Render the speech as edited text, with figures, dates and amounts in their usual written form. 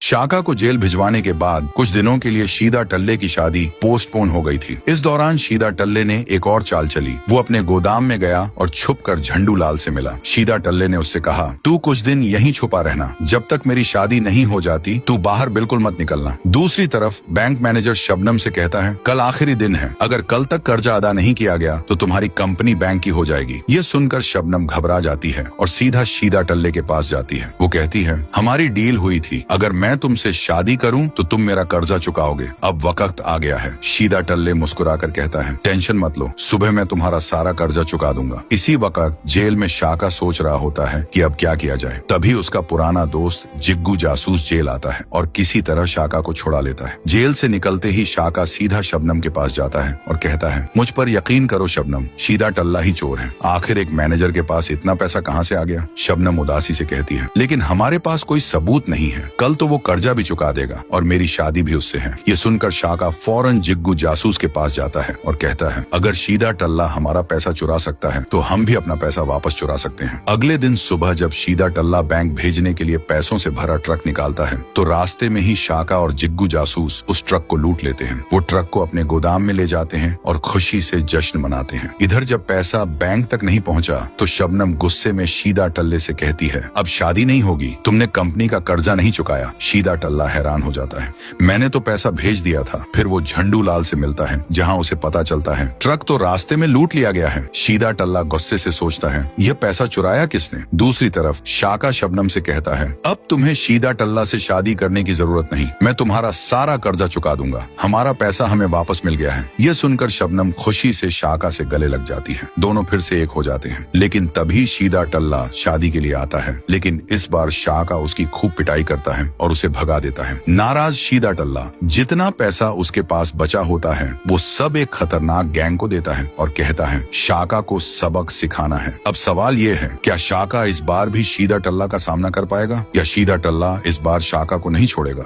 शाका को जेल भिजवाने के बाद कुछ दिनों के लिए शीदा टल्ले की शादी पोस्टपोन हो गई थी। इस दौरान शीदा टल्ले ने एक और चाल चली। वो अपने गोदाम में गया और छुपकर झंडू लाल से मिला। शीदा टल्ले ने उससे कहा, तू कुछ दिन यहीं छुपा रहना, जब तक मेरी शादी नहीं हो जाती तू बाहर बिल्कुल मत निकलना। दूसरी तरफ बैंक मैनेजर शबनम से कहता है, कल आखिरी दिन है, अगर कल तक कर्जा अदा नहीं किया गया तो तुम्हारी कंपनी बैंक की हो जाएगी। ये सुनकर शबनम घबरा जाती है और सीधा शीदा टल्ले के पास जाती है। वो कहती है, हमारी डील हुई थी, अगर मैं तुमसे शादी करूं तो तुम मेरा कर्जा चुकाओगे। अब वक्त आ गया है। शीदा टल्ले मुस्कुराकर कहता है, टेंशन मत लो, सुबह मैं तुम्हारा सारा कर्जा चुका दूंगा। इसी वक्त जेल में शाका सोच रहा होता है कि अब क्या किया जाए। तभी उसका पुराना दोस्त जिग्गू जासूस जेल आता है और किसी तरह शाका को छुड़ा लेता है। जेल से निकलते ही शाका सीधा शबनम के पास जाता है और कहता है, मुझ पर यकीन करो शबनम, शीदा टल्ला ही चोर है। आखिर एक मैनेजर के पास इतना पैसा कहाँ से आ गया? शबनम उदासी से कहती है, लेकिन हमारे पास कोई सबूत नहीं है। कल तो वो कर्जा भी चुका देगा और मेरी शादी भी उससे है। ये सुनकर शाका फौरन जिग्गू जासूस के पास जाता है और कहता है, अगर शीदा टल्ला हमारा पैसा चुरा सकता है तो हम भी अपना पैसा वापस चुरा सकते हैं। अगले दिन सुबह जब शीदा टल्ला बैंक भेजने के लिए पैसों से भरा ट्रक निकालता है तो रास्ते में ही शाका और जिग्गू जासूस उस ट्रक को लूट लेते हैं। वो ट्रक को अपने गोदाम में ले जाते हैं और खुशी से जश्न मनाते हैं। इधर जब पैसा बैंक तक नहीं पहुंचा तो शबनम गुस्से में शीदा टल्ले से कहती है, अब शादी नहीं होगी, तुमने कंपनी का कर्जा नहीं चुकाया। शीदा टल्ला हैरान हो जाता है, मैंने तो पैसा भेज दिया था। फिर वो झंडू लाल से मिलता है, जहां उसे पता चलता है ट्रक तो रास्ते में लूट लिया गया है। शीदा टल्ला गुस्से से सोचता है, यह पैसा चुराया किसने? दूसरी तरफ शाका शबनम से कहता है, अब तुम्हें शीदा टल्ला से शादी करने की जरूरत नहीं, मैं तुम्हारा सारा कर्जा चुका दूंगा, हमारा पैसा हमें वापस मिल गया है। यह सुनकर शबनम खुशी से शाका से गले लग जाती है। दोनों फिर से एक हो जाते हैं। लेकिन तभी शीदा टल्ला शादी के लिए आता है, लेकिन इस बार शाका उसकी खूब पिटाई करता है और उसे भगा देता है। नाराज शीदा टल्ला जितना पैसा उसके पास बचा होता है वो सब एक खतरनाक गैंग को देता है और कहता है, शाका को सबक सिखाना है। अब सवाल ये है, क्या शाका इस बार भी शीदा टल्ला का सामना कर पाएगा या शीदा टल्ला इस बार शाका को नहीं छोड़ेगा?